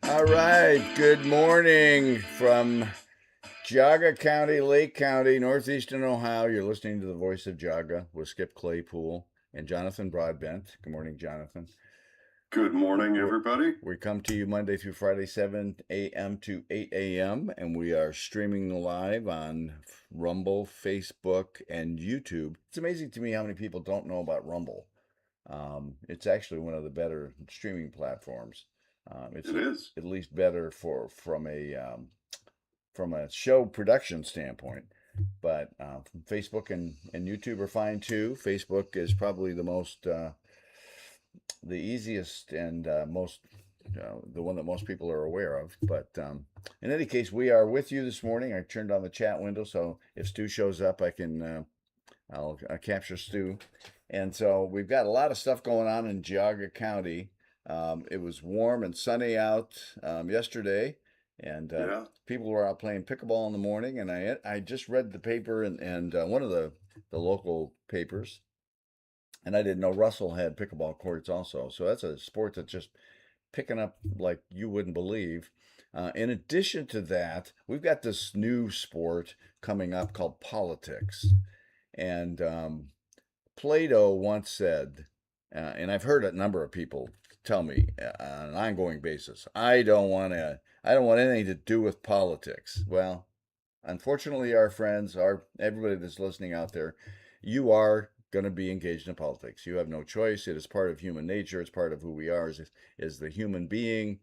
All right. Good morning from Geauga County, Lake County, northeastern Ohio. You're listening to the voice of Geauga with Skip Claypool and Jonathan Broadbent. Good morning, Jonathan. Good morning, We're, everybody. we come to you Monday through Friday, 7 a.m. to 8 a.m., and we are streaming live on Rumble, Facebook, and YouTube. It's amazing to me how many people don't know about Rumble. It's actually one of the better streaming platforms. It's It is. at least better from a show production standpoint. But Facebook and YouTube are fine too. Facebook is probably the easiest and most the one that most people are aware of. But in any case, we are with you this morning. I turned on the chat window, so if Stu shows up, I'll capture Stu. And so we've got a lot of stuff going on in Geauga County. It was warm and sunny out yesterday, and Yeah. people were out playing pickleball in the morning. And I just read the paper and one of the local papers, and I didn't know Russell had pickleball courts also. So that's a sport that's just picking up like you wouldn't believe. In addition to that, we've got this new sport coming up called politics. And Plato once said, and I've heard a number of people tell me on an ongoing basis, I don't want anything to do with politics. Well, unfortunately, our friends, everybody that's listening out there, you are going to be engaged in politics. You have no choice. It is part of human nature. It's part of who we are as the human being.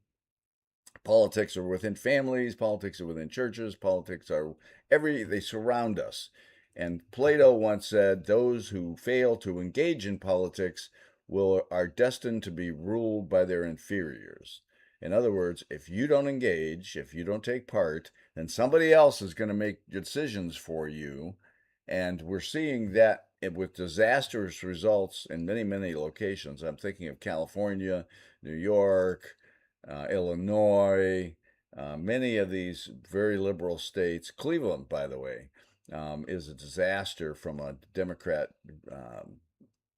Politics are within families, politics are within churches, politics are they surround us. And Plato once said, those who fail to engage in politics are destined to be ruled by their inferiors. In other words, if you don't engage, if you don't take part, then somebody else is going to make decisions for you. And we're seeing that with disastrous results in many, many locations. I'm thinking of California, New York, Illinois, many of these very liberal states. Cleveland, by the way, is a disaster from a Democrat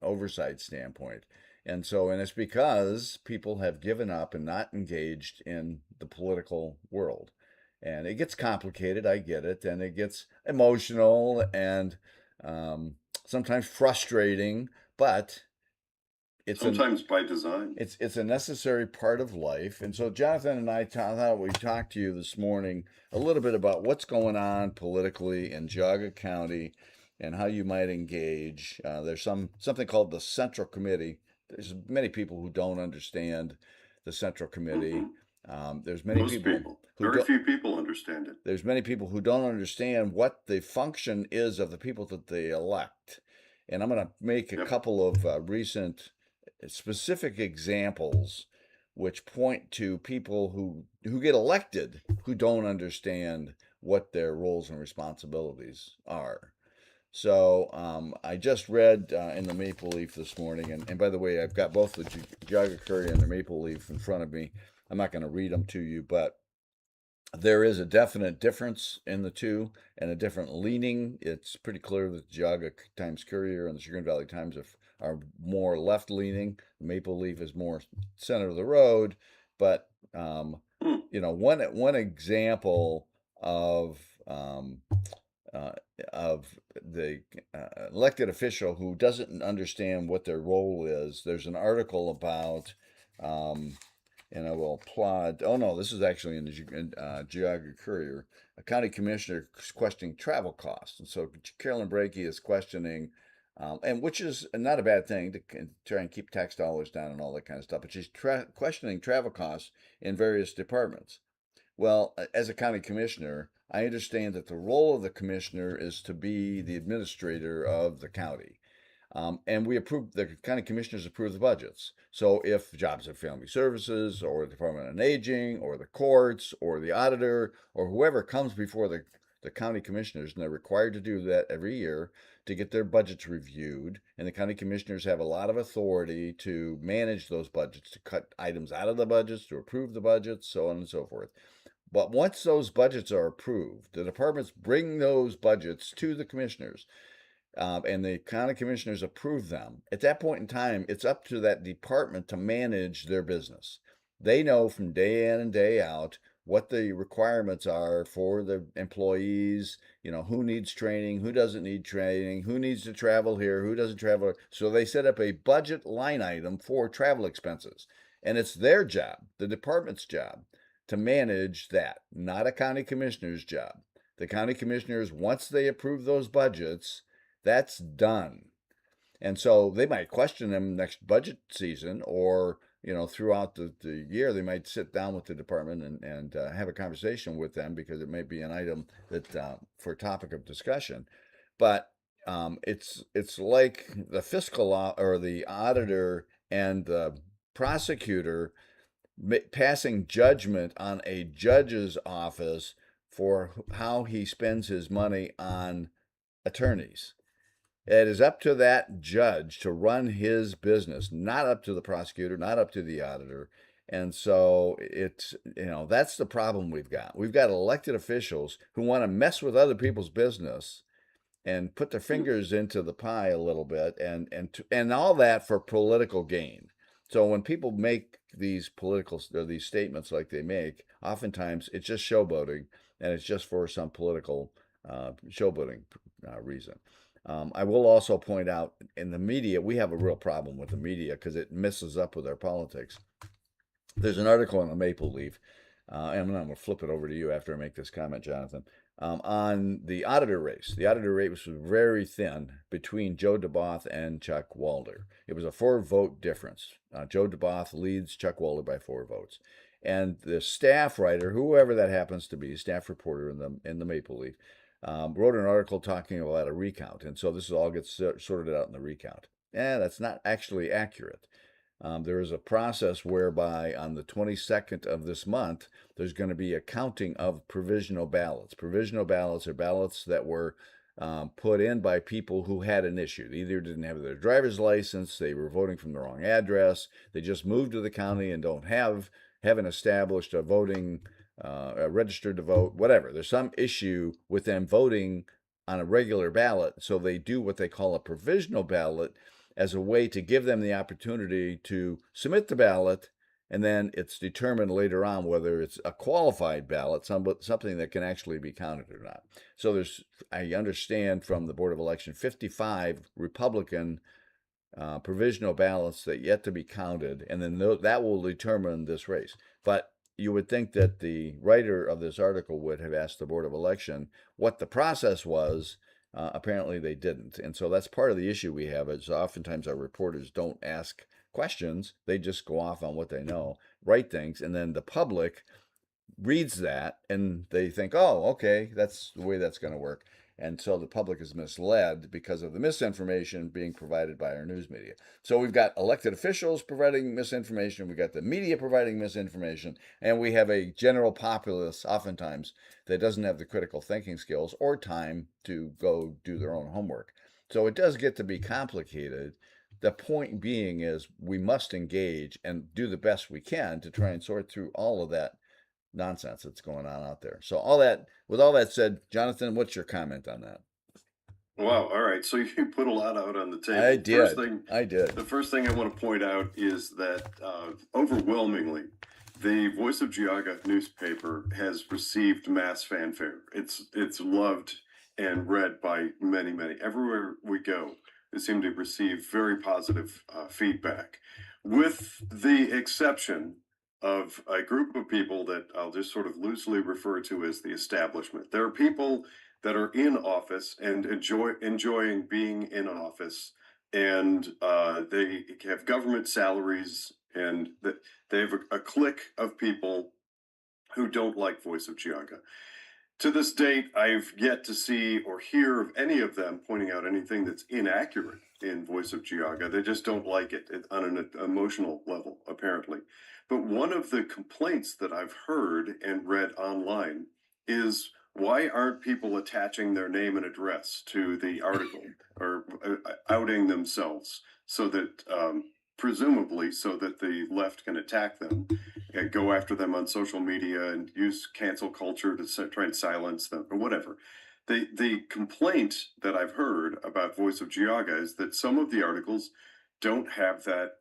oversight standpoint. And it's because people have given up and not engaged in the political world. And it gets complicated, I get it, and it gets emotional and sometimes frustrating, but it's an Sometimes by design. it's a necessary part of life. And so Jonathan and I thought we'd talk to you this morning a little bit about what's going on politically in Geauga County and how you might engage. There's something called the Central Committee. There's many people who don't understand the Central Committee. Hmm. There's many Most people people, who very don't. few people understand it. There's many people who don't understand what the function is of the people that they elect. And I'm going to make a Yep. couple of recent specific examples which point to people who get elected who don't understand what their roles and responsibilities are. So I just read in the Maple Leaf this morning, and by the way, I've got both the Geauga Courier and the Maple Leaf in front of me. I'm not going to read them to you, but there is a definite difference in the two and a different leaning. It's pretty clear that the Geauga Times Courier and the Chagrin Valley Times are more left leaning. The Maple Leaf is more center of the road. But Hmm. one example of um, uh, of the elected official who doesn't understand what their role is. There's an article about um, and I will applaud. Oh no, this is actually in the Geauga Courier. A county commissioner questioning travel costs, and so Carolyn Brakey is questioning, and which is not a bad thing to try and keep tax dollars down and all that kind of stuff. But she's questioning travel costs in various departments. Well, as a county commissioner, I understand that the role of the commissioner is to be the administrator of the county. And the county commissioners approve the budgets. So if Jobs and Family Services or the Department on Aging or the courts or the auditor or whoever comes before the county commissioners, and they're required to do that every year to get their budgets reviewed, and the county commissioners have a lot of authority to manage those budgets, to cut items out of the budgets, to approve the budgets, so on and so forth. But once those budgets are approved, the departments bring those budgets to the commissioners, and the county commissioners approve them. At that point in time, it's up to that department to manage their business. They know from day in and day out what the requirements are for the employees, who needs training, who doesn't need training, who needs to travel here, who doesn't travel. So they set up a budget line item for travel expenses. And it's their job, the department's job, to manage that, not a county commissioner's job. The county commissioners, once they approve those budgets, that's done. And so they might question them next budget season, or throughout the year they might sit down with the department and have a conversation with them, because it may be an item that for a topic of discussion. But it's like the fiscal or the auditor and the prosecutor passing judgment on a judge's office for how he spends his money on attorneys. It is up to that judge to run his business, not up to the prosecutor, not up to the auditor. And so that's the problem we've got. We've got elected officials who want to mess with other people's business and put their Hmm. fingers into the pie a little bit, and all that for political gain. So when people make these political or these statements like they make, oftentimes it's just showboating, and it's just for some political showboating reason. I will also point out, in the media, we have a real problem with the media because it messes up with our politics. There's an article in the Maple Leaf, and I'm going to flip it over to you after I make this comment, Jonathan, on the auditor race. The auditor race was very thin between Joe DeBoth and Chuck Walder. It was a 4-vote difference. Joe DeBoth leads Chuck Walder by 4 votes. And the staff writer, whoever that happens to be, staff reporter in the Maple Leaf, wrote an article talking about a recount. And so this all gets sorted out in the recount. That's not actually accurate. There is a process whereby on the 22nd of this month, there's going to be a counting of provisional ballots. Provisional ballots are ballots that were put in by people who had an issue. They either didn't have their driver's license, they were voting from the wrong address, they just moved to the county and haven't established a registered to vote, whatever. There's some issue with them voting on a regular ballot, so they do what they call a provisional ballot as a way to give them the opportunity to submit the ballot, and then it's determined later on whether it's a qualified ballot, something that can actually be counted or not. So I understand from the Board of Election, 55 Republican provisional ballots that yet to be counted, and then that will determine this race. But you would think that the writer of this article would have asked the Board of Election what the process was. Apparently they didn't. And so that's part of the issue we have, is oftentimes our reporters don't ask questions. They just go off on what they know, write things, and then the public reads that and they think, oh, okay, that's the way that's going to work. And so the public is misled because of the misinformation being provided by our news media. So we've got elected officials providing misinformation, we've got the media providing misinformation, and we have a general populace, oftentimes, that doesn't have the critical thinking skills or time to go do their own homework. So it does get to be complicated. The point being is we must engage and do the best we can to try and sort through all of that nonsense that's going on out there. So with all that said, Jonathan, what's your comment on that? Wow. All right. So you put a lot out on the I table. did. I did. The first thing I want to point out is that overwhelmingly, the Voice of Geauga newspaper has received mass fanfare. It's loved and read by many, many. Everywhere we go, we seem to receive very positive feedback, with the exception of a group of people that I'll just sort of loosely refer to as the establishment. There are people that are in office and enjoying being in office, and they have government salaries, and they have a clique of people who don't like Voice of Geauga. To this date, I've yet to see or hear of any of them pointing out anything that's inaccurate in Voice of Geauga. They just don't like it on an emotional level, apparently. But one of the complaints that I've heard and read online is, why aren't people attaching their name and address to the article, or outing themselves, so that presumably so that the left can attack them and go after them on social media and use cancel culture to try and silence them or whatever. The complaint that I've heard about Voice of Geauga is that some of the articles don't have that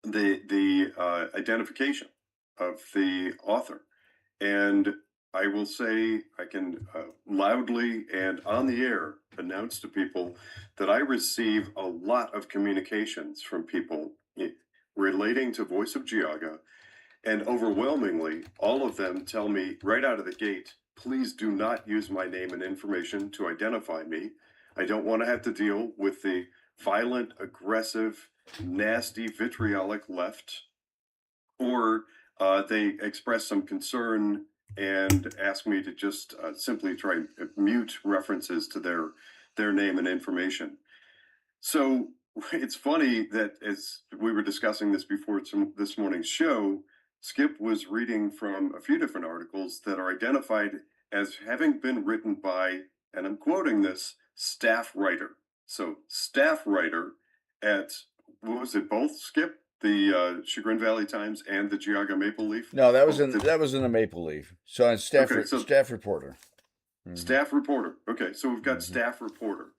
the identification of the author. And I will say, I can loudly and on the air announce to people that I receive a lot of communications from people relating to Voice of Geauga, and overwhelmingly, all of them tell me right out of the gate, please do not use my name and information to identify me. I don't want to have to deal with the violent, aggressive, nasty, vitriolic left. Or they express some concern and ask me to just simply try and mute references to their name and information. So it's funny that as we were discussing this before this morning's show, Skip was reading from a few different articles that are identified as having been written by, and I'm quoting this, staff writer. So, staff writer at, what was it, both Skip? The Chagrin Valley Times and the Geauga Maple Leaf? No, that was Oh, in the Maple Leaf. So it's okay, so staff reporter. staff reporter. Okay, so we've got Mhm. staff reporter.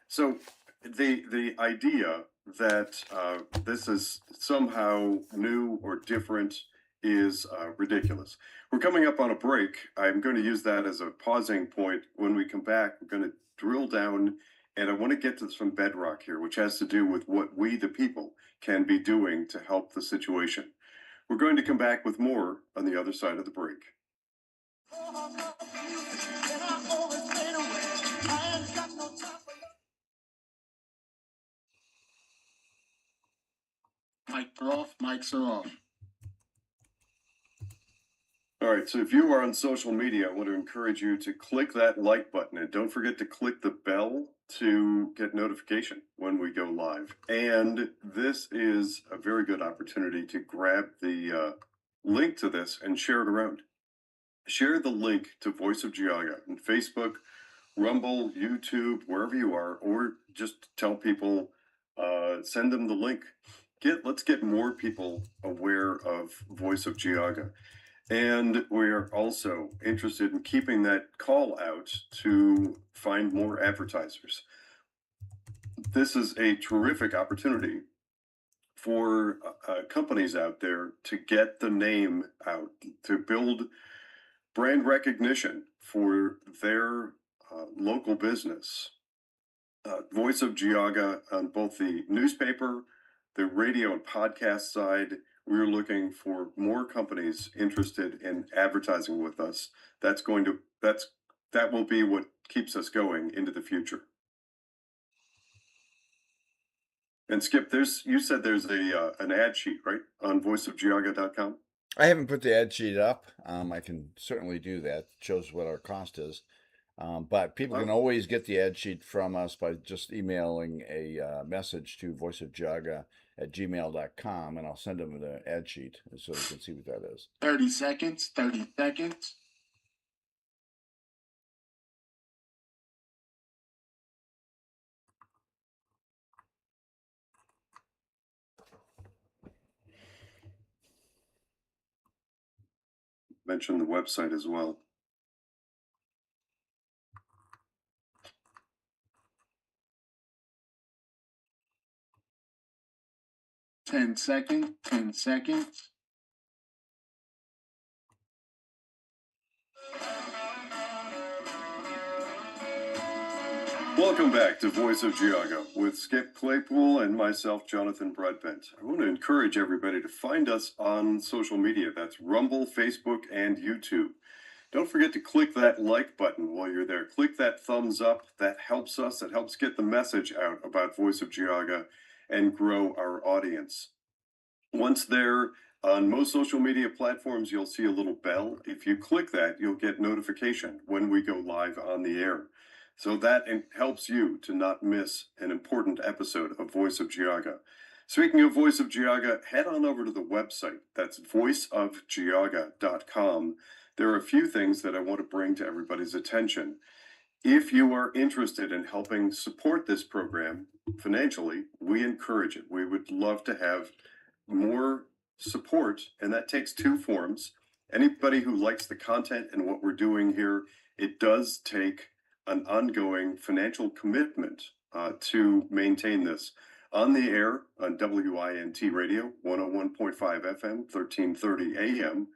So the idea that this is somehow new or different is ridiculous. We're coming up on a break. I'm going to use that as a pausing point. When we come back, we're going to drill down, and I want to get to some bedrock here, which has to do with what we, the people, can be doing to help the situation. We're going to come back with more on the other side of the break. Mics are off. Mics are off. All right, so if you are on social media, I want to encourage you to click that like button, and don't forget to click the bell to get notification when we go live. And this is a very good opportunity to grab the link to this and share it around. Share the link to Voice of Geauga on Facebook, Rumble, YouTube, wherever you are, or just tell people, send them the link. Let's get more people aware of Voice of Geauga. And we're also interested in keeping that call out to find more advertisers. This is a terrific opportunity for companies out there to get the name out, to build brand recognition for their local business. Voice of Geauga on both the newspaper, the radio and podcast side. We're looking for more companies interested in advertising with us. That will be what keeps us going into the future. And Skip, you said there's an ad sheet, right, on voiceofgeauga.com? I haven't put the ad sheet up. I can certainly do that. It shows what our cost is. But people can always get the ad sheet from us by just emailing a message to voiceofgeauga@gmail.com, and I'll send them the ad sheet so they can see what that is. 30 seconds. 30 seconds. Mention the website as well. 10 seconds. 10 seconds. Welcome back to Voice of Geauga with Skip Claypool and myself, Jonathan Broadbent. I want to encourage everybody to find us on social media. That's Rumble, Facebook, and YouTube. Don't forget to click that like button while you're there. Click that thumbs up. That helps us. It helps get the message out about Voice of Geauga and grow our audience. Once there, on most social media platforms, you'll see a little bell. If you click that, you'll get notification when we go live on the air. So that helps you to not miss an important episode of Voice of Geauga. Speaking of Voice of Geauga, head on over to the website. That's voiceofgeauga.com. There are a few things that I want to bring to everybody's attention. If you are interested in helping support this program financially, we encourage it. We would love to have more support, and that takes two forms. Anybody who likes the content and what we're doing here, it does take an ongoing financial commitment to maintain this. on the air on WINT Radio, 101.5 FM, 1330 AM,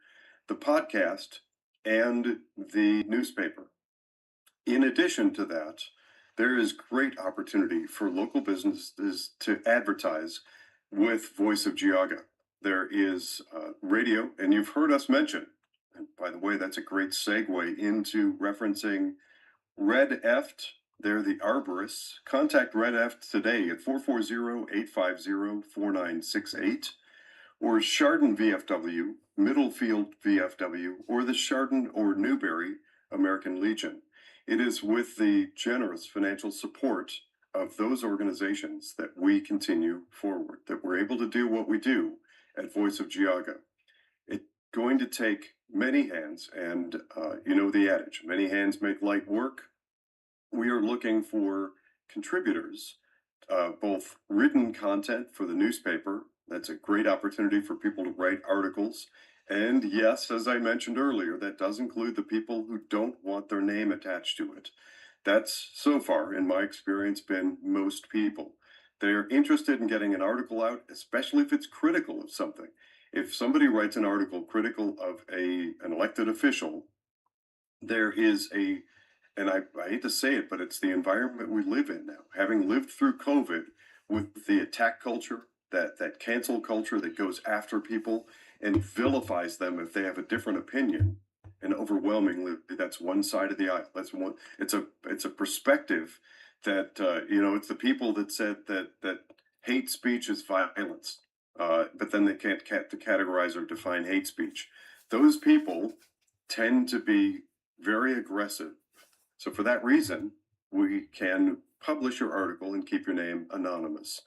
the podcast, and the newspaper. In addition to that, there is great opportunity for local businesses to advertise with Voice of Geauga. There is radio, and you've heard us mention, and by the way, that's a great segue into referencing Red Eft. They're the arborists. Contact Red Eft today at 440-850-4968 or Chardon VFW, Middlefield VFW, or the Chardon or Newberry American Legion. It is with the generous financial support of those organizations that we continue forward, that we're able to do what we do at Voice of Geauga. It's going to take many hands, and you know the adage, many hands make light work. We are looking for contributors, both written content for the newspaper. That's a great opportunity for people to write articles. And yes, as I mentioned earlier, that does include the people who don't want their name attached to it. That's so far, in my experience, been most people. They're interested in getting an article out, especially if it's critical of something. If somebody writes an article critical of an elected official, there is and I hate to say it, but it's the environment we live in now. Having lived through COVID with the attack culture, that cancel culture that goes after people and vilifies them if they have a different opinion, and overwhelmingly that's one side of the aisle. That's one. It's a perspective that it's the people that said that hate speech is violence, but then they can't categorize or define hate speech. Those people tend to be very aggressive. So for that reason, we can publish your article and keep your name anonymous.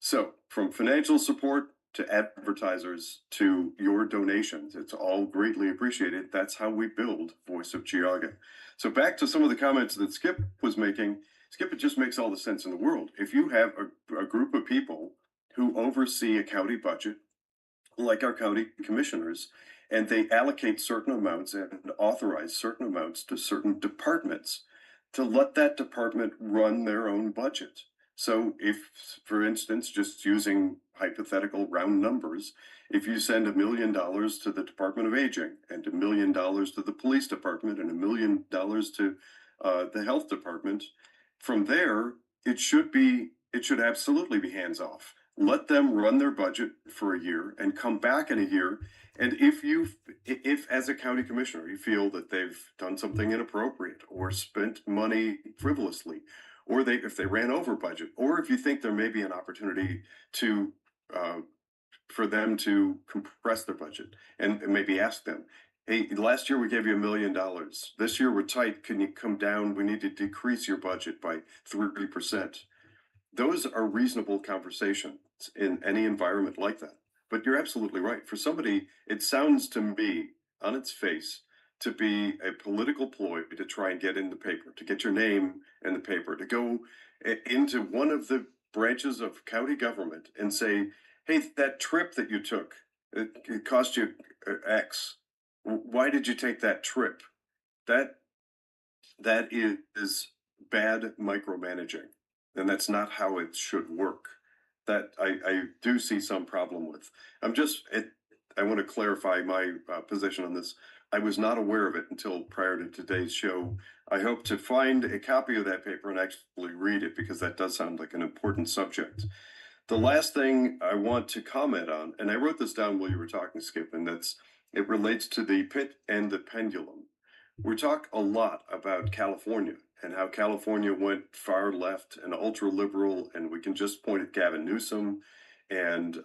So from financial support to advertisers to your donations, it's all greatly appreciated. That's how we build Voice of Geauga. So back to some of the comments that Skip was making. Skip, it just makes all the sense in the world. If you have a group of people who oversee a county budget, like our county commissioners, and they allocate certain amounts and authorize certain amounts to certain departments to let that department run their own budget. So if, for instance, just using hypothetical round numbers, if you send $1 million to the Department of Aging and $1 million to the police department and $1 million to the health department, from there, it should absolutely be hands off. Let them run their budget for a year and come back in a year. And if as a county commissioner, you feel that they've done something inappropriate or spent money frivolously, or if they ran over budget, or if you think there may be an opportunity to for them to compress their budget, and maybe ask them, hey, last year we gave you $1 million. This year we're tight. Can you come down? We need to decrease your budget by 3%. Those are reasonable conversations in any environment like that. But you're absolutely right. For somebody, it sounds to me on its face to be a political ploy to try and get in the paper, to get your name in the paper, to go into one of the branches of county government and say, hey, that trip that you took, it cost you X. Why did you take that trip? That is bad micromanaging. And that's not how it should work. That I do see some problem with. I want to clarify my position on this. I was not aware of it until prior to today's show. I hope to find a copy of that paper and actually read it, because that does sound like an important subject. The last thing I want to comment on, and I wrote this down while you were talking, Skip, and it relates to the pit and the pendulum. We talk a lot about California and how California went far left and ultra liberal, and we can just point at Gavin Newsom and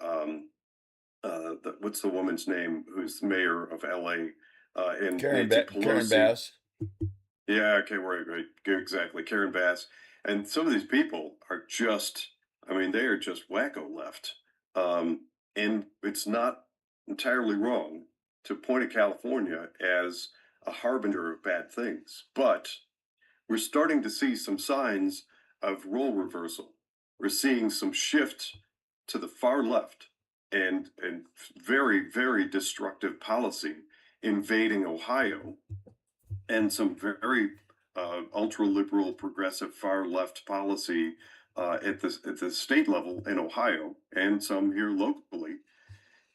what's the woman's name who's the mayor of LA, and Nancy Pelosi. Karen Bass. Yeah, okay, right, exactly, Karen Bass. And some of these people are just, they are just wacko left. And it's not entirely wrong to point at California as a harbinger of bad things, but we're starting to see some signs of role reversal. We're seeing some shift to the far left and very, very destructive policy invading Ohio, and some very ultra-liberal, progressive, far left policy at the state level in Ohio and some here locally.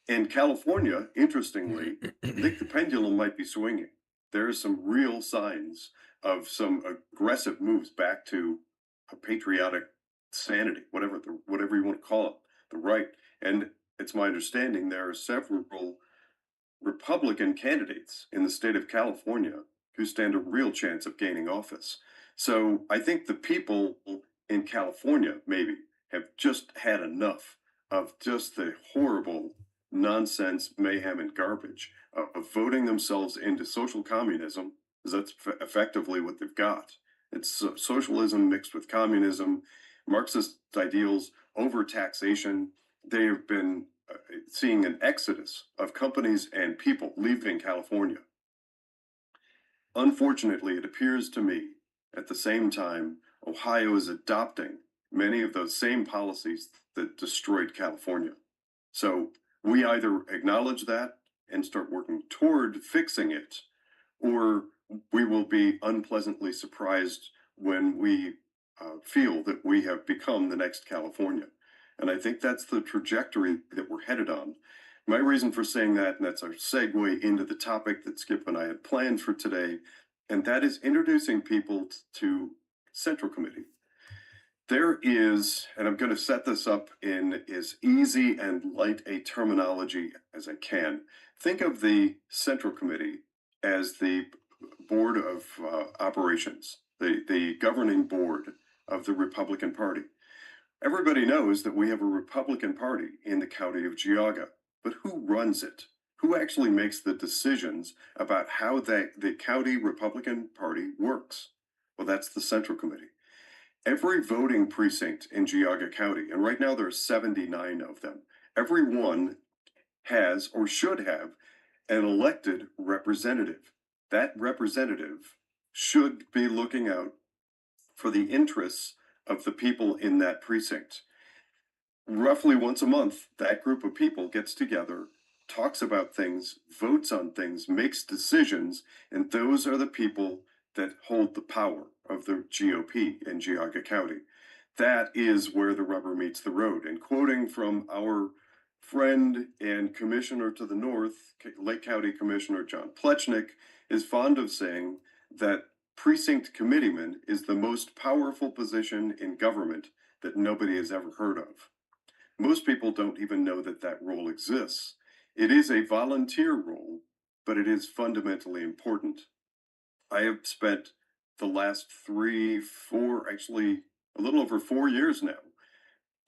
In California, interestingly, I think the pendulum might be swinging. There are some real signs of some aggressive moves back to a patriotic sanity, whatever you want to call it, the right. And it's my understanding there are several Republican candidates in the state of California who stand a real chance of gaining office. So I think the people in California maybe have just had enough of just the horrible nonsense, mayhem, and garbage of voting themselves into social communism, because that's effectively what they've got. It's socialism mixed with communism, Marxist ideals, over taxation. They have been seeing an exodus of companies and people leaving California. Unfortunately, it appears to me at the same time, Ohio is adopting many of those same policies that destroyed California. So we either acknowledge that and start working toward fixing it, or we will be unpleasantly surprised when we feel that we have become the next California. And I think that's the trajectory that we're headed on. My reason for saying that, and that's our segue into the topic that Skip and I had planned for today, and that is introducing people to Central Committee. There is, and I'm going to set this up in as easy and light a terminology as I can. Think of the Central Committee as the board of operations, the governing board of the Republican Party. Everybody knows that we have a Republican Party in the county of Geauga, but who runs it? Who actually makes the decisions about how the county Republican Party works? Well, that's the Central Committee. Every voting precinct in Geauga County, and right now there are 79 of them, every one has or should have an elected representative. That representative should be looking out for the interests of the people in that precinct. Roughly once a month, that group of people gets together, talks about things, votes on things, makes decisions, and those are the people that hold the power of the GOP in Geauga County. That is where the rubber meets the road. And quoting from our friend and commissioner to the north, Lake County Commissioner John Plechnik, is fond of saying that precinct committeeman is the most powerful position in government that nobody has ever heard of. Most people don't even know that that role exists. It is a volunteer role, but it is fundamentally important. I have spent the last 3, 4, actually a little over 4 years now,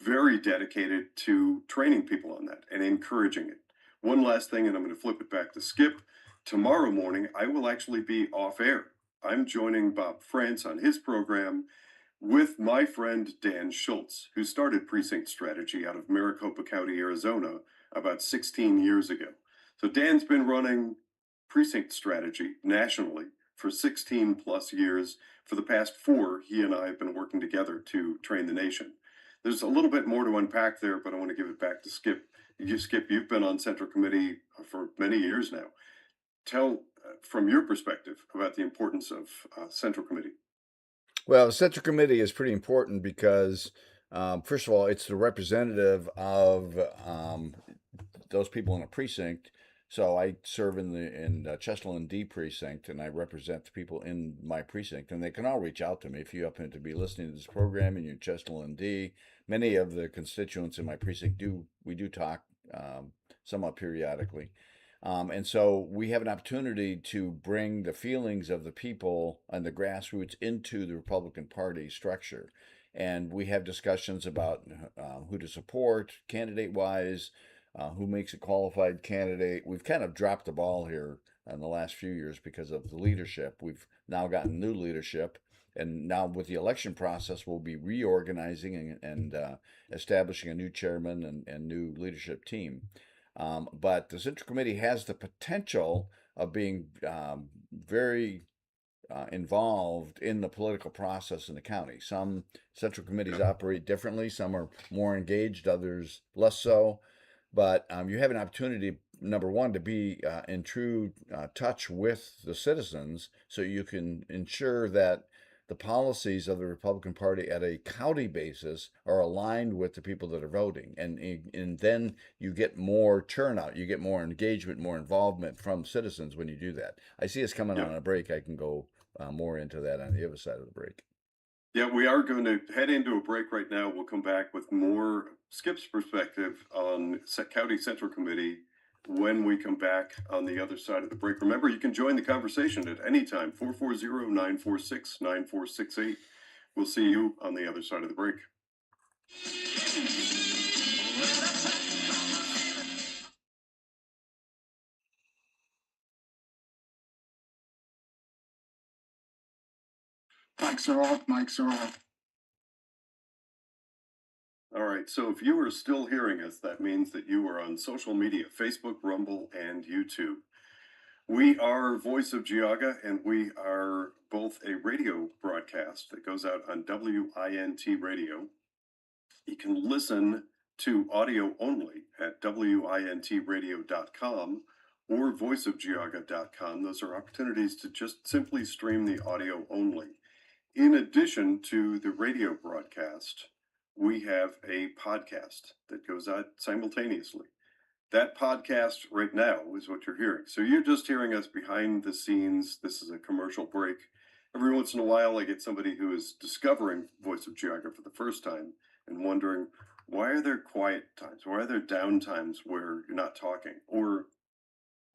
very dedicated to training people on that and encouraging it. One last thing, and I'm going to flip it back to Skip. Tomorrow morning, I will actually be off air. I'm joining Bob France on his program with my friend Dan Schultz, who started Precinct Strategy out of Maricopa County, Arizona, about 16 years ago. So Dan's been running Precinct Strategy nationally for 16 plus years. For the past 4, he and I have been working together to train the nation. There's a little bit more to unpack there, but I want to give it back to Skip. Skip, you've been on Central Committee for many years now. Tell, from your perspective, about the importance of Central Committee. Well, the Central Committee is pretty important because, first of all, it's the representative of those people in a precinct. So I serve in the Chesterland D precinct, and I represent the people in my precinct, and they can all reach out to me if you happen to be listening to this program and you're Chesterland D. Many of the constituents in my precinct do talk somewhat periodically. And so we have an opportunity to bring the feelings of the people and the grassroots into the Republican Party structure. And we have discussions about who to support candidate wise, who makes a qualified candidate. We've kind of dropped the ball here in the last few years because of the leadership. We've now gotten new leadership. And now with the election process, we'll be reorganizing and establishing a new chairman and new leadership team. But the Central Committee has the potential of being very involved in the political process in the county. Some Central Committees operate differently, some are more engaged, others less so. But you have an opportunity, number one, to be in true touch with the citizens so you can ensure that the policies of the Republican Party at a county basis are aligned with the people that are voting, and then you get more turnout, you get more engagement, more involvement from citizens when you do that. I see us coming Yeah. on a break. I can go more into that on the other side of the break. Yeah, we are going to head into a break right now. We'll come back with more Skip's perspective on County Central Committee when we come back on the other side of the break. Remember, you can join the conversation at any time, 440-946-9468. We'll see you on the other side of the break. Mics are off, mics are off. All right, so if you are still hearing us, that means that you are on social media, Facebook, Rumble, and YouTube. We are Voice of Geauga, and we are both a radio broadcast that goes out on WINT Radio. You can listen to audio only at wintradio.com or voiceofgeauga.com. Those are opportunities to just simply stream the audio only. In addition to the radio broadcast, we have a podcast that goes out simultaneously. That podcast right now is what you're hearing. So you're just hearing us behind the scenes. This is a commercial break. Every once in a while, I get somebody who is discovering Voice of Geauga for the first time and wondering, why are there quiet times? Why are there down times where you're not talking? Or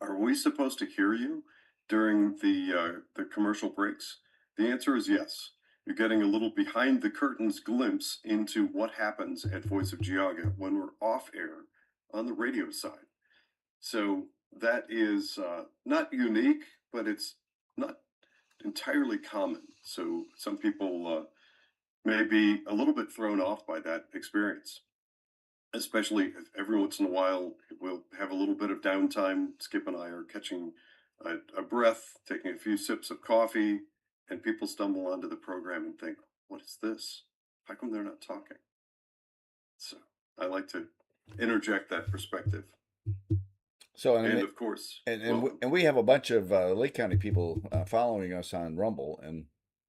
are we supposed to hear you during the commercial breaks? The answer is yes. You're getting a little behind the curtains glimpse into what happens at Voice of Geauga when we're off air on the radio side. So that is not unique, but it's not entirely common. So some people may be a little bit thrown off by that experience, especially if every once in a while we'll have a little bit of downtime. Skip and I are catching a breath, taking a few sips of coffee, and people stumble onto the program and think, what is this? How come they're not talking? So I like to interject that perspective. So, And of course, and we have a bunch of Lake County people following us on Rumble and Mhm.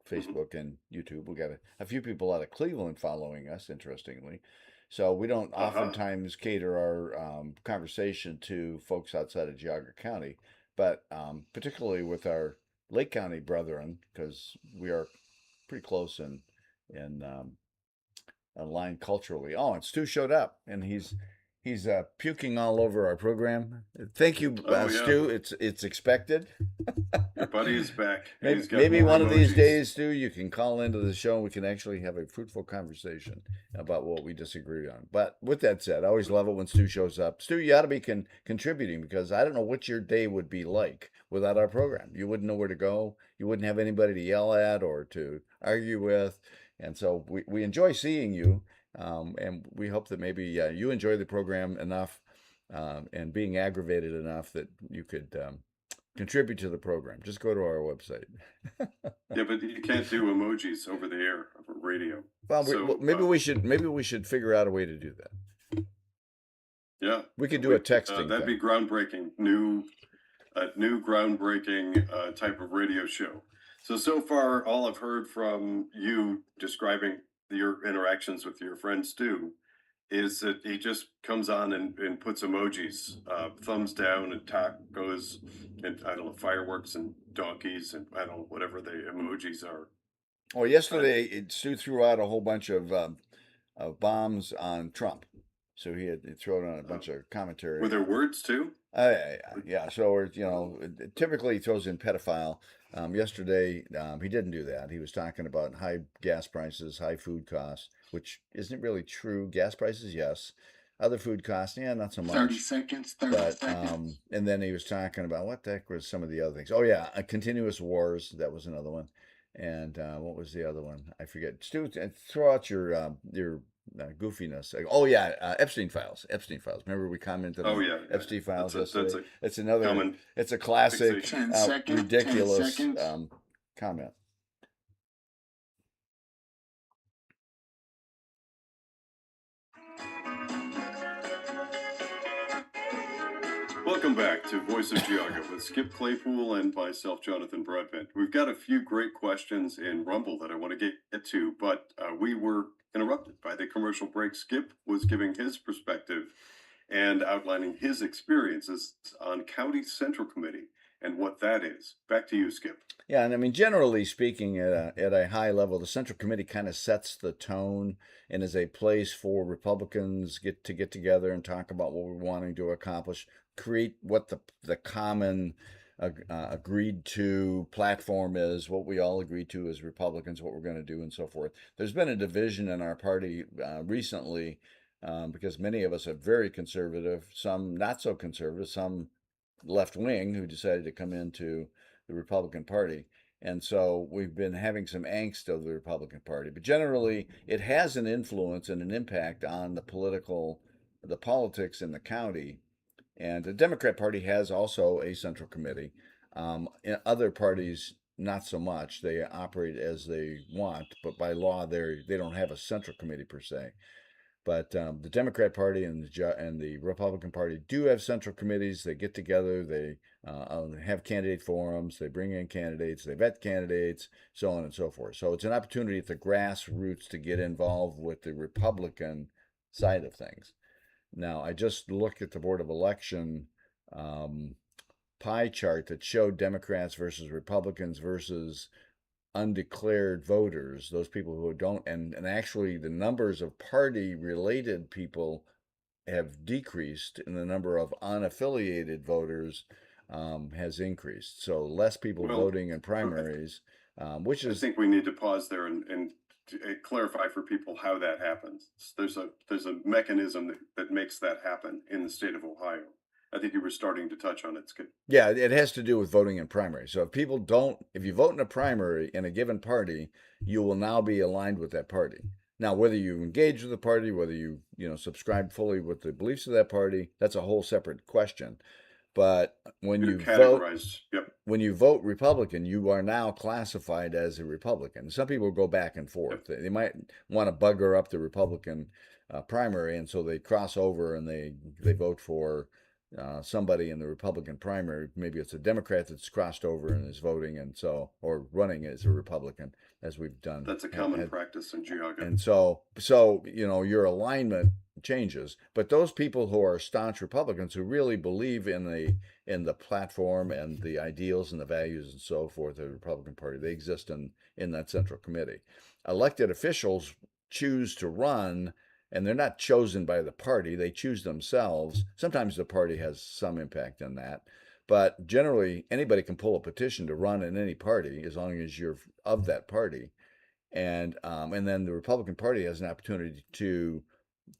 Facebook and YouTube. We got a few people out of Cleveland following us, interestingly. So we don't oftentimes cater our conversation to folks outside of Geauga County, but particularly with our Lake County brethren, because we are pretty close in aligned culturally. Oh, and Stu showed up, and he's puking all over our program. Thank you, Oh, yeah. Stu. It's expected. Your buddy is back. And Maybe, he's got maybe more one of these emojis. days, Stu, you can call into the show and we can actually have a fruitful conversation about what we disagree on. But with that said, I always love it when Stu shows up. Stu, you ought to be contributing, because I don't know what your day would be like without our program. You wouldn't know where to go. You wouldn't have anybody to yell at or to argue with. And so we enjoy seeing you, and we hope that maybe you enjoy the program enough and being aggravated enough that you could contribute to the program. Just go to our website. Yeah, but you can't do emojis over the air over radio. Well, So, maybe we should figure out a way to do that. yeah, We could do a texting that'd thing. be groundbreaking. New groundbreaking type of radio show. So far, all I've heard from you describing your interactions with your friend Stu is that he just comes on and puts emojis, thumbs down and tacos, and I don't know, fireworks and donkeys, and I don't know, whatever the emojis are. Well, yesterday Stu threw out a whole bunch of bombs on Trump, so he had thrown out a bunch of commentary. Were there words too? Yeah. So, typically he throws in pedophile. Yesterday, he didn't do that. He was talking about high gas prices, high food costs, which isn't really true. Gas prices, yes. Other food costs, yeah, not so much. 30 seconds, 30 But seconds. and then he was talking about what the heck was some of the other things. Oh yeah, continuous wars. That was another one. And what was the other one? I forget. Stu, throw out your goofiness. Oh yeah, Epstein files. Epstein files. Remember we commented Oh on yeah, Epstein files that's yesterday. a It's another. common It's a classic, fixation. 10 seconds, 10 ridiculous seconds. comment. Welcome back to Voice of Geauga with Skip Claypool and myself, Jonathan Broadbent. We've got a few great questions in Rumble that I want to get to, but we were interrupted by the commercial break. Skip was giving his perspective and outlining his experiences on County Central Committee and what that is. Back to you, Skip. Yeah, and I mean, generally speaking, at a high level, the Central Committee kind of sets the tone and is a place for Republicans get together and talk about what we're wanting to accomplish, create what the common agreed to platform is, what we all agreed to as Republicans, what we're going to do, and so forth. There's been a division in our party recently because many of us are very conservative, some not so conservative, some left wing who decided to come into the Republican Party. And so we've been having some angst of the Republican Party. But generally, it has an influence and an impact on the politics in the county. And the Democrat Party has also a central committee. In other parties, not so much. They operate as they want, but by law, they don't have a central committee per se. But the Democrat Party and the Republican Party do have central committees. They get together. They have candidate forums. They bring in candidates. They vet candidates, so on and so forth. So it's an opportunity at the grassroots to get involved with the Republican side of things. Now, I just looked at the Board of Election pie chart that showed Democrats versus Republicans versus undeclared voters, those people who don't, and actually the numbers of party related people have decreased, and the number of unaffiliated voters has increased. So less people voting in primaries, which is. I think we need to pause there and clarify for people how that happens. There's a mechanism that makes that happen in the state of Ohio. I think you were starting to touch on it, Skip. Yeah, it has to do with voting in primary. So if you vote in a primary in a given party, you will now be aligned with that party. Now, whether you engage with the party, whether you subscribe fully with the beliefs of that party, that's a whole separate question. But when you vote Republican, you are now classified as a Republican. Some people go back and forth. Yep. They might want to bugger up the Republican primary, and so they cross over and they vote for somebody in the Republican primary. Maybe it's a Democrat that's crossed over and is voting, and so or running as a Republican, as we've done. That's a common practice in Geauga. And so your alignment changes. But those people who are staunch Republicans who really believe in the platform and the ideals and the values and so forth of the Republican Party, they exist in that central committee. Elected officials choose to run, and they're not chosen by the party, they choose themselves. Sometimes the party has some impact on that, but generally anybody can pull a petition to run in any party as long as you're of that party. And then the Republican Party has an opportunity to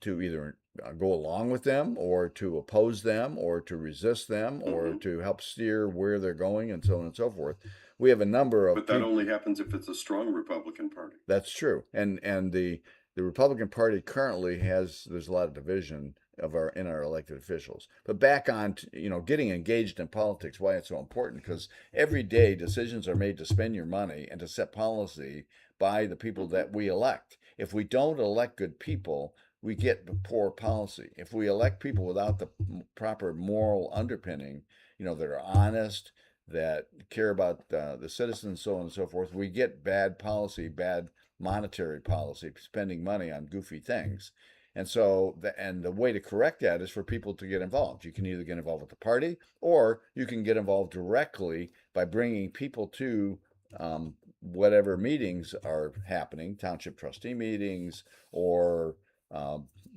either go along with them or to oppose them or to resist them or to help steer where they're going and so on and so forth. We have a number of. But that only happens if it's a strong Republican Party. That's true. And the Republican Party currently there's a lot of division in our elected officials. But back on to, getting engaged in politics, why it's so important, because every day decisions are made to spend your money and to set policy by the people that we elect. If we don't elect good people, we get poor policy. If we elect people without the proper moral underpinning, that are honest, that care about the citizens, so on and so forth, we get bad policy, bad monetary policy, spending money on goofy things. And so, the way to correct that is for people to get involved. You can either get involved with the party, or you can get involved directly by bringing people to whatever meetings are happening, township trustee meetings, or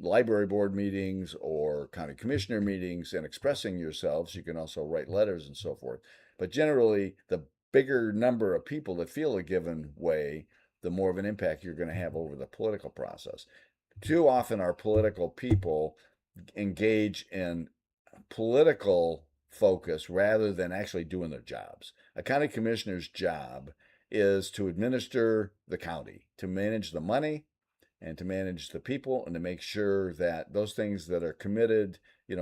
library board meetings, or county commissioner meetings, and expressing yourselves. You can also write letters and so forth. But generally, the bigger number of people that feel a given way, the more of an impact you're going to have over the political process. Too often our political people engage in political focus rather than actually doing their jobs. A county commissioner's job is to administer the county, to manage the money and to manage the people, and to make sure that those things that are committed,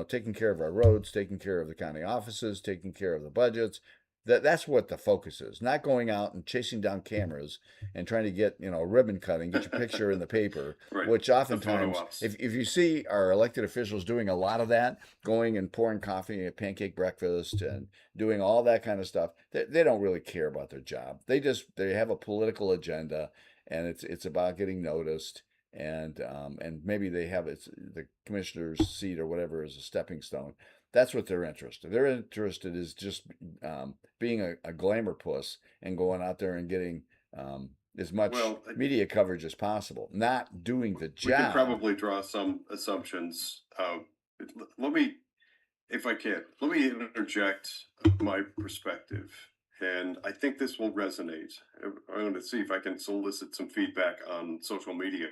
taking care of our roads, taking care of the county offices, taking care of the budgets, That's what the focus is. Not going out and chasing down cameras and trying to get, ribbon cutting, get your picture in the paper, Right. which The photo oftentimes, ops. if you see our elected officials doing a lot of that, going and pouring coffee and pancake breakfast and doing all that kind of stuff, they don't really care about their job. They have a political agenda, and it's about getting noticed, and maybe they have the commissioner's seat or whatever as a stepping stone. That's what they're interested. They're interested is just being a glamour puss and going out there and getting as much Well, media coverage as possible, not doing the we could job. probably draw some assumptions. Let me, if I can, let me interject my perspective. And I think this will resonate. I'm going to see if I can solicit some feedback on social media.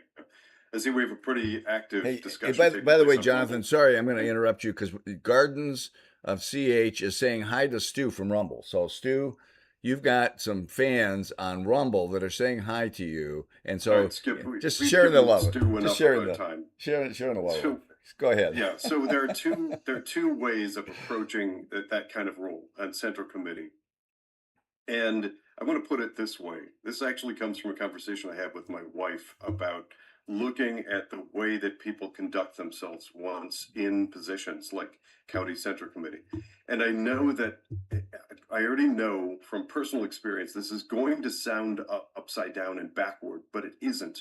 I see we have a pretty active Hey, discussion taking by the way, place on Jonathan, Rumble. sorry, I'm going to And interrupt you because Gardens of CH is saying hi to Stu from Rumble. So, Stu, you've got some fans on Rumble that are saying hi to you, and all so right, Skip, just we've sharing the given love, Stu just enough of sharing our the time. sharing the love. So Go ahead. yeah, so there are two ways of approaching that kind of role on Central Committee. And I want to put it this way. This actually comes from a conversation I had with my wife about looking at the way that people conduct themselves once in positions like County Central Committee. And I know that I already know from personal experience this is going to sound upside down and backward, but it isn't.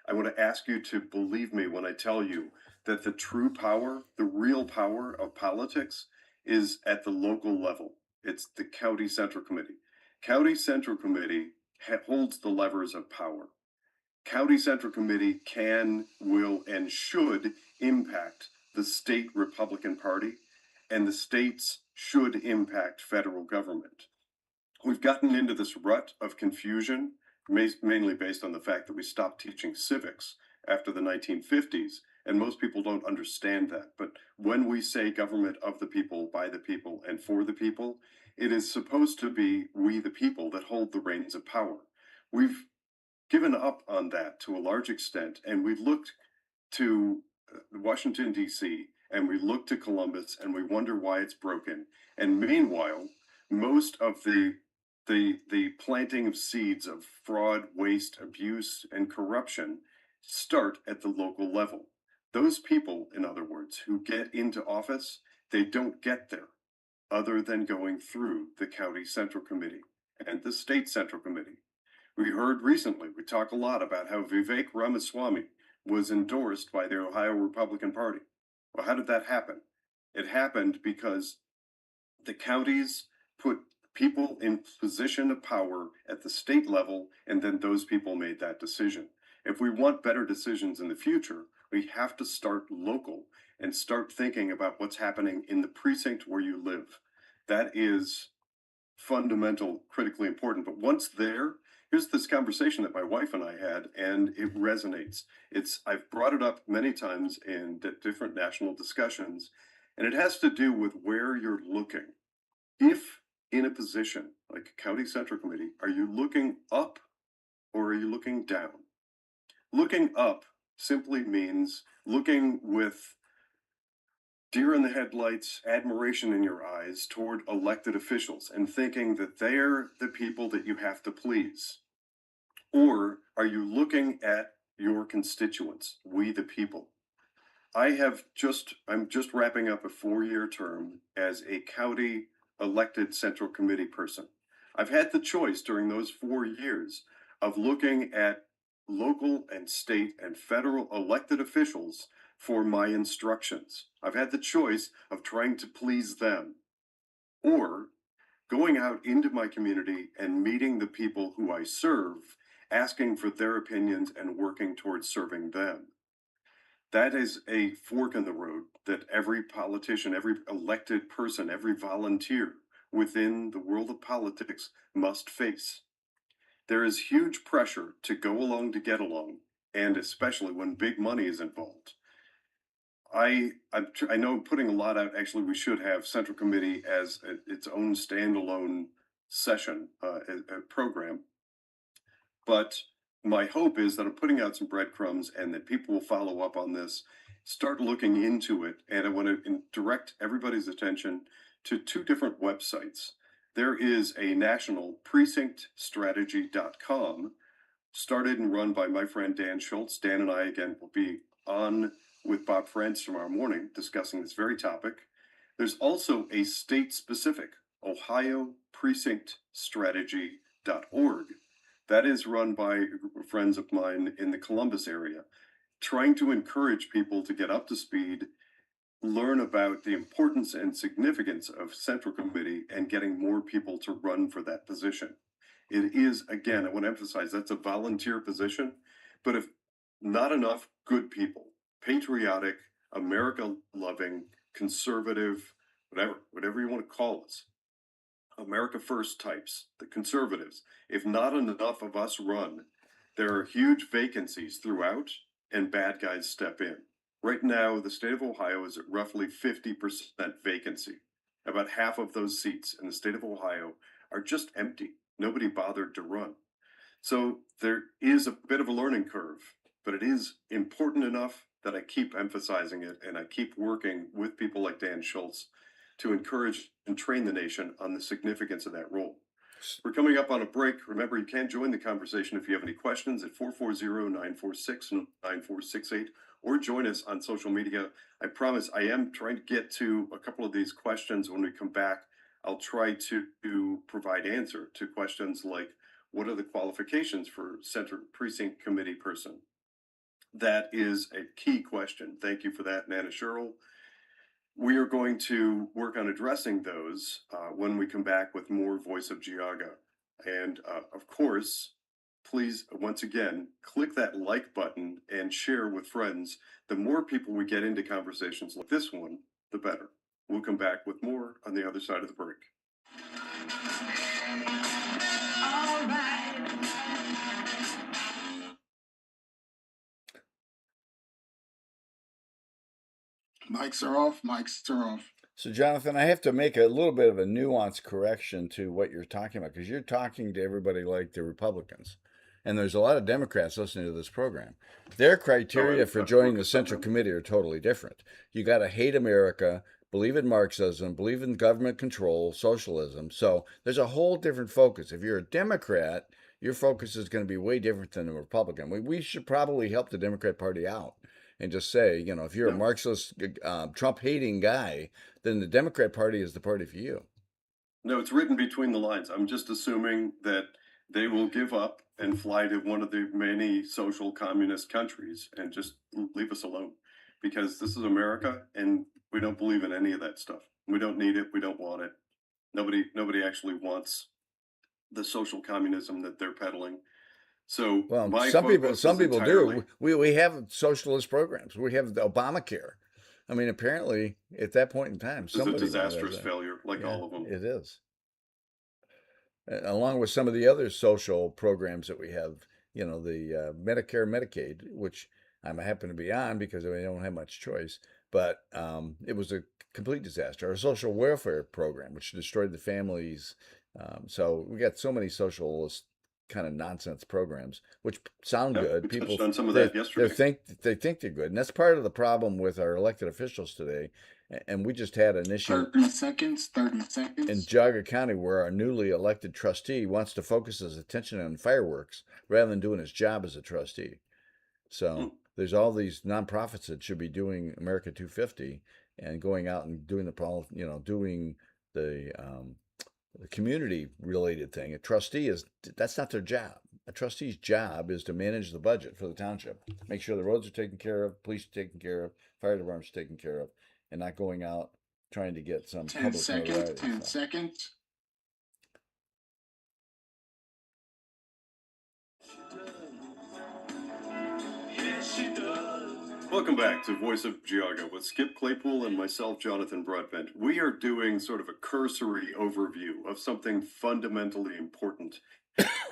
I want to ask you to believe me when I tell you that the true power, the real power of politics is at the local level. It's the County Central Committee. County Central Committee holds the levers of power. County Central Committee can, will, and should impact the state Republican Party, and the states should impact federal government. We've gotten into this rut of confusion, mainly based on the fact that we stopped teaching civics after the 1950s, and most people don't understand that. But when we say government of the people, by the people, and for the people, it is supposed to be we the people that hold the reins of power. We've given up on that to a large extent, and we've looked to Washington, D.C., and we look to Columbus and we wonder why it's broken. And meanwhile, most of the planting of seeds of fraud, waste, abuse, and corruption start at the local level. Those people, in other words, who get into office, they don't get there other than going through the County Central Committee and the State Central Committee. We heard recently, we talk a lot about how Vivek Ramaswamy was endorsed by the Ohio Republican Party. Well, how did that happen? It happened because the counties put people in position of power at the state level, and then those people made that decision. If we want better decisions in the future, we have to start local and start thinking about what's happening in the precinct where you live. That is fundamental, critically important. But once there, here's this conversation that my wife and I had, and it resonates. I've brought it up many times in different national discussions, and it has to do with where you're looking. If in a position like a County Central Committee, are you looking up or are you looking down? Looking up simply means looking with deer in the headlights, admiration in your eyes toward elected officials and thinking that they're the people that you have to please? Or are you looking at your constituents, we the people? I'm just wrapping up a 4-year term as a county elected central committee person. I've had the choice during those 4 years of looking at local and state and federal elected officials for my instructions. I've had the choice of trying to please them or going out into my community and meeting the people who I serve, asking for their opinions and working towards serving them. That is a fork in the road that every politician, every elected person, every volunteer within the world of politics must face. There is huge pressure to go along to get along, and especially when big money is involved. I know I'm putting a lot out. Actually, we should have Central Committee as its own standalone session, a program. But my hope is that I'm putting out some breadcrumbs and that people will follow up on this, start looking into it. And I want to direct everybody's attention to two different websites. there is a national precinctstrategy.com started and run by my friend Dan Schultz. Dan and I, again, will be on with Bob France tomorrow morning discussing this very topic. There's also a state-specific Ohio precinctstrategy.org that is run by friends of mine in the Columbus area, trying to encourage people to get up to speed, learn about the importance and significance of Central Committee, and getting more people to run for that position. It is, again, I want to emphasize that's a volunteer position, but if not enough good people, patriotic, America loving, conservative, whatever you want to call us, America First types, the conservatives, if not enough of us run, there are huge vacancies throughout and bad guys step in. Right now, the state of Ohio is at roughly 50% vacancy. About half of those seats in the state of Ohio are just empty. Nobody bothered to run. So there is a bit of a learning curve, but it is important enough that I keep emphasizing it, and I keep working with people like Dan Schultz to encourage and train the nation on the significance of that role. We're coming up on a break. Remember, you can join the conversation if you have any questions at 440-946-9468, or join us on social media. I promise I am trying to get to a couple of these questions when we come back. I'll try to provide answer to questions like, what are the qualifications for Center Precinct Committee person? That is a key question. Thank you for that, Nana Sherrill. We are going to work on addressing those when we come back with more Voice of Geauga. And of course, please, once again, click that like button and share with friends. The more people we get into conversations like this one, the better. We'll come back with more on the other side of the break. All right. Mics are off, mics are off. So, Jonathan, I have to make a little bit of a nuanced correction to what you're talking about, because you're talking to everybody like the Republicans. And there's a lot of Democrats listening to this program. Their criteria for joining the Central Committee are totally different. You got to hate America, believe in Marxism, believe in government control, socialism. So there's a whole different focus. If you're a Democrat, your focus is going to be way different than a Republican. We should probably help the Democrat Party out and just say, you know, if you're a Marxist, Trump-hating guy, then the Democrat Party is the party for you. No, it's written between the lines. I'm just assuming that they will give up and fly to one of the many social communist countries and just leave us alone, because this is America and we don't believe in any of that stuff. We don't need it. We don't want it. Nobody actually wants the social communism that they're peddling. So well, some people do. We have socialist programs. We have the Obamacare. I mean, apparently, at that point in time, it's a disastrous failure, like all of them. It is. Along with some of the other social programs that we have, you know, the Medicare, Medicaid, which I happen to be on because I don't have much choice. But it was a complete disaster. Our social welfare program, which destroyed the families. So we got so many socialist kind of nonsense programs, which sound good. People on some of that yesterday. They think they're good, and that's part of the problem with our elected officials today. And we just had an issue 30 seconds. in Geauga County where our newly elected trustee wants to focus his attention on fireworks rather than doing his job as a trustee. So there's all these nonprofits that should be doing America 250 and going out and doing doing the community related thing. A trustee that's not their job. A trustee's job is to manage the budget for the township, make sure the roads are taken care of, police are taken care of, fire department's taken care of, and not going out trying to get some 10 public seconds. notoriety. 10 seconds. Welcome back to Voice of Geauga with Skip Claypool and myself, Jonathan Broadbent. We are doing sort of a cursory overview of something fundamentally important.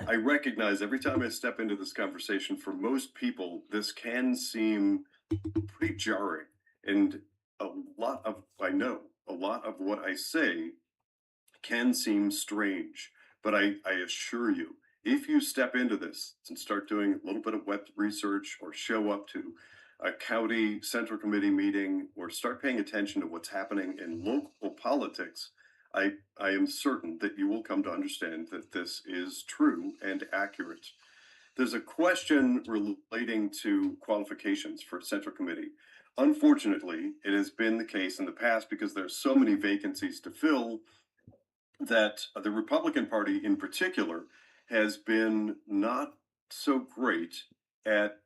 I recognize every time I step into this conversation, for most people, this can seem pretty jarring. And a lot of what I say can seem strange. But I assure you, if you step into this and start doing a little bit of web research or show up to a county central committee meeting or start paying attention to what's happening in local politics, I am certain that you will come to understand that this is true and accurate. There's a question relating to qualifications for Central Committee. Unfortunately, it has been the case in the past because there's so many vacancies to fill that the Republican Party in particular has been not so great at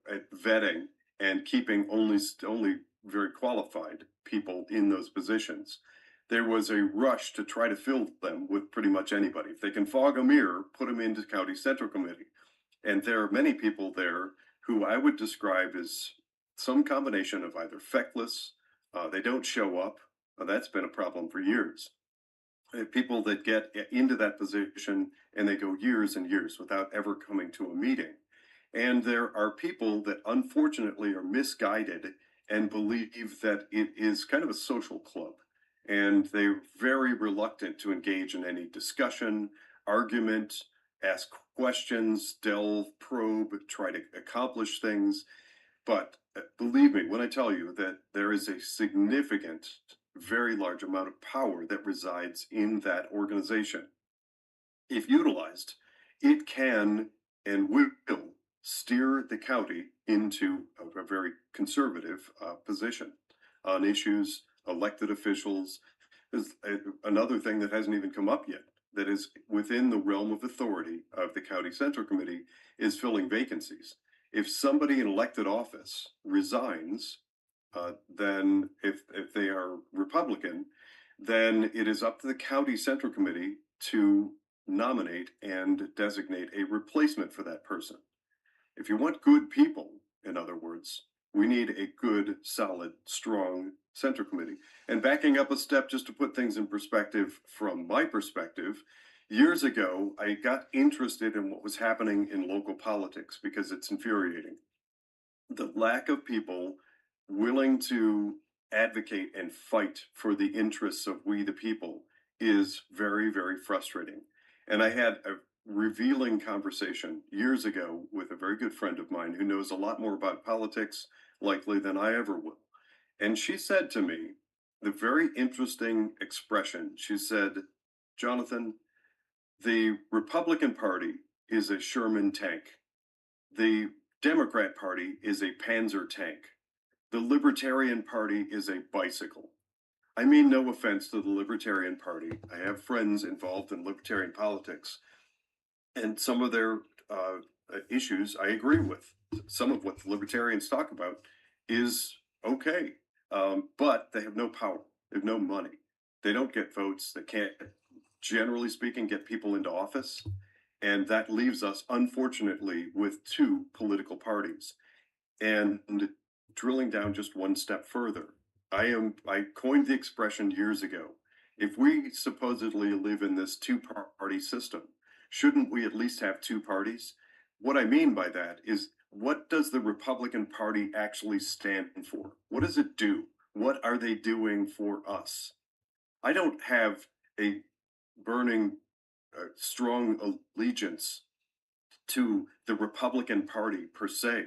at vetting and keeping only very qualified people in those positions. There was a rush to try to fill them with pretty much anybody. If they can fog a mirror, put them into County Central Committee. And there are many people there who I would describe as some combination of either feckless, they don't show up. That's been a problem for years. People that get into that position and they go years and years without ever coming to a meeting. And there are people that unfortunately are misguided and believe that it is kind of a social club. And they're very reluctant to engage in any discussion, argument, ask questions, delve, probe, try to accomplish things. But believe me when I tell you that there is a significant, very large amount of power that resides in that organization. If utilized, it can and will steer the county into a very conservative position on issues, elected officials. Is another thing that hasn't even come up yet that is within the realm of authority of the County Central Committee is filling vacancies. If somebody in elected office resigns, then if they are Republican, then it is up to the County Central Committee to nominate and designate a replacement for that person. If you want good people, in other words, we need a good, solid, strong Central Committee. And backing up a step just to put things in perspective from my perspective, years ago, I got interested in what was happening in local politics because it's infuriating. The lack of people willing to advocate and fight for the interests of we the people is very, very frustrating. And I had a revealing conversation years ago with a very good friend of mine who knows a lot more about politics, likely, than I ever will. And she said to me the very interesting expression. She said, Jonathan, the Republican Party is a Sherman tank. The Democrat Party is a Panzer tank. The Libertarian Party is a bicycle. I mean, no offense to the Libertarian Party. I have friends involved in libertarian politics, and some of their issues I agree with. Some of what the libertarians talk about is okay, but they have no power. They have no money. They don't get votes. They can't, generally speaking, get people into office. And that leaves us, unfortunately, with two political parties. And drilling down just one step further, I coined the expression years ago. If we supposedly live in this two-party system, shouldn't we at least have two parties? What I mean by that is, what does the Republican Party actually stand for? What does it do? What are they doing for us? I don't have a burning, strong allegiance to the Republican Party per se.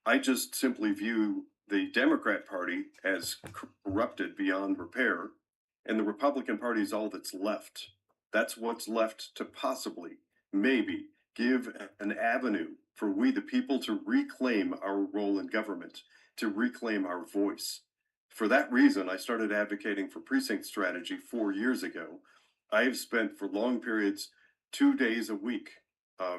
I just simply view the Democrat Party as corrupted beyond repair, and the Republican Party is all that's left. That's what's left to possibly, maybe, give an avenue for we the people to reclaim our role in government, to reclaim our voice. For that reason, I started advocating for precinct strategy 4 years ago. I have spent for long periods 2 days a week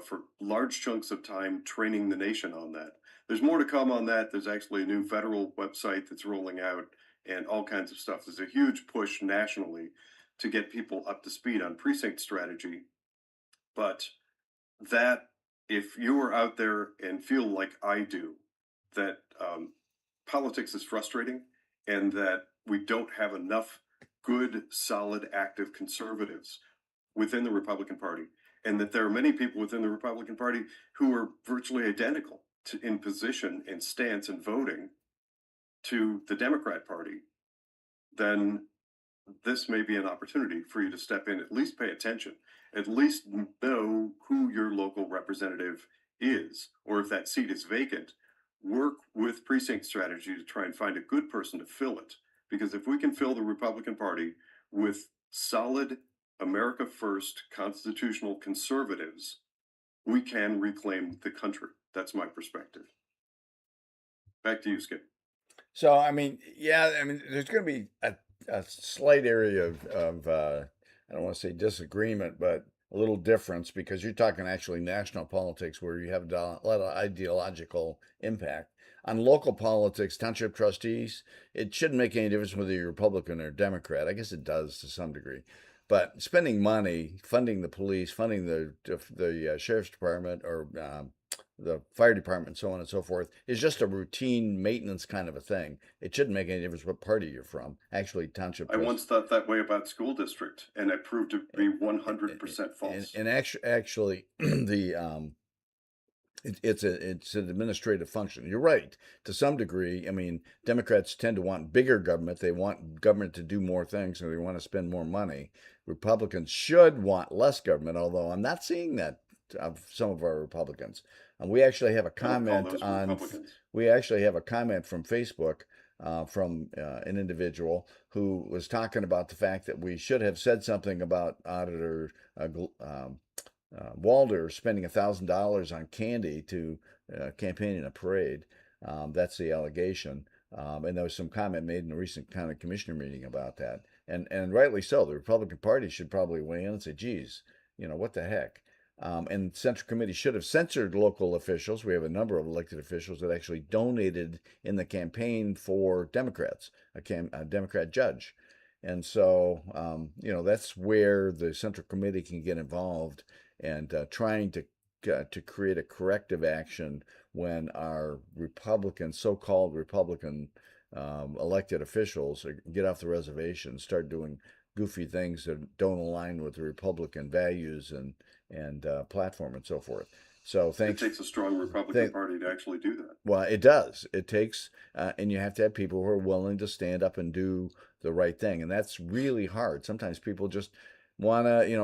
for large chunks of time training the nation on that. There's more to come on that. There's actually a new federal website that's rolling out and all kinds of stuff. There's a huge push nationally to get people up to speed on precinct strategy. But that, if you are out there and feel like I do, that politics is frustrating and that we don't have enough good, solid, active conservatives within the Republican Party, and that there are many people within the Republican Party who are virtually identical in position and stance and voting to the Democrat Party, then this may be an opportunity for you to step in, at least pay attention, at least know who your local representative is, or if that seat is vacant, work with precinct strategy to try and find a good person to fill it. Because if we can fill the Republican Party with solid America First constitutional conservatives, we can reclaim the country. That's my perspective. Back to you, Skip. So, I mean, yeah, I mean, there's going to be a slight area of I don't want to say disagreement, but a little difference because you're talking actually national politics where you have a lot of ideological impact. On local politics, township trustees, it shouldn't make any difference whether you're Republican or Democrat. I guess it does to some degree. But spending money, funding the police, funding the sheriff's department or the fire department, so on and so forth, is just a routine maintenance kind of a thing. It shouldn't make any difference what party you're from. Actually, township I trust once thought that way about school district, and it proved to be 100% false. and actually the it's an administrative function. You're right to some degree. I mean, Democrats tend to want bigger government. They want government to do more things, and they want to spend more money. Republicans should want less government, although I'm not seeing that of some of our Republicans. We actually have a I don't call comment those on. Republicans. We actually have a comment from Facebook from an individual who was talking about the fact that we should have said something about Auditor Walder spending $1,000 on candy to campaign in a parade. That's the allegation. And there was some comment made in a recent county commissioner meeting about that. And rightly so. The Republican Party should probably weigh in and say, geez, what the heck? And Central Committee should have censored local officials. We have a number of elected officials that actually donated in the campaign for Democrats, a Democrat judge. And so, that's where the Central Committee can get involved and trying to create a corrective action when our Republican, so-called Republican elected officials get off the reservation, start doing goofy things that don't align with the Republican values and platform and so forth. So It takes a strong Republican Party to actually do that. Well, it does. It takes, and you have to have people who are willing to stand up and do the right thing, and that's really hard. Sometimes people just wanna, you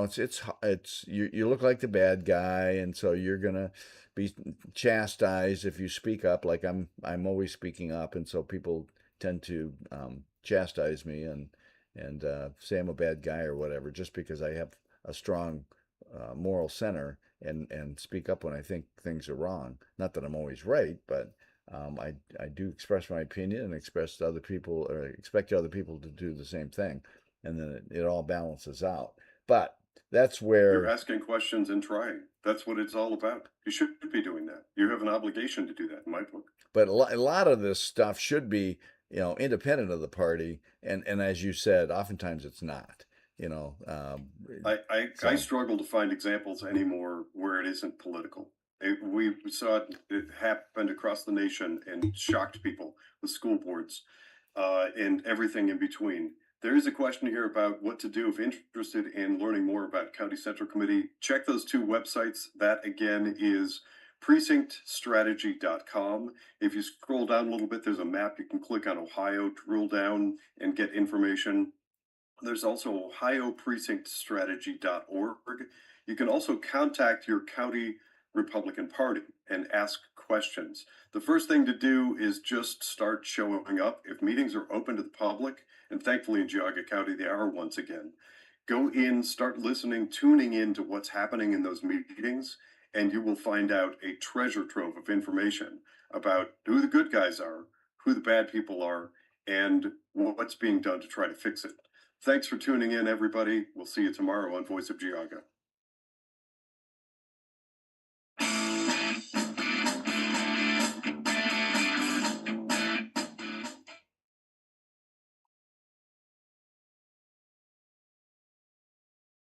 look like the bad guy, and so you're gonna be chastised if you speak up. Like I'm always speaking up, and so people tend to chastise me and say I'm a bad guy or whatever, just because I have a strong moral center and speak up when I think things are wrong. Not that I'm always right, but I do express my opinion and express to other people or expect other people to do the same thing, and then it all balances out. But that's You're where. asking questions and trying. That's what it's all about. You should be doing that. You have an obligation to do that in my book. But a lot of this stuff should be, independent of the party, and as you said, oftentimes it's not. You know, I struggle to find examples anymore where it isn't political. We saw it happened across the nation and shocked people with school boards and everything in between. There is a question here about what to do if interested in learning more about County Central Committee. Check those two websites. That again is precinctstrategy.com. If you scroll down a little bit, there's a map. You can click on Ohio, drill down, and get information. There's also ohioprecinctstrategy.org. You can also contact your county Republican Party and ask questions. The first thing to do is just start showing up. If meetings are open to the public, and thankfully in Geauga County they are once again, go in, start listening, tuning in to what's happening in those meetings, and you will find out a treasure trove of information about who the good guys are, who the bad people are, and what's being done to try to fix it. Thanks for tuning in, everybody. We'll see you tomorrow on Voice of Geauga.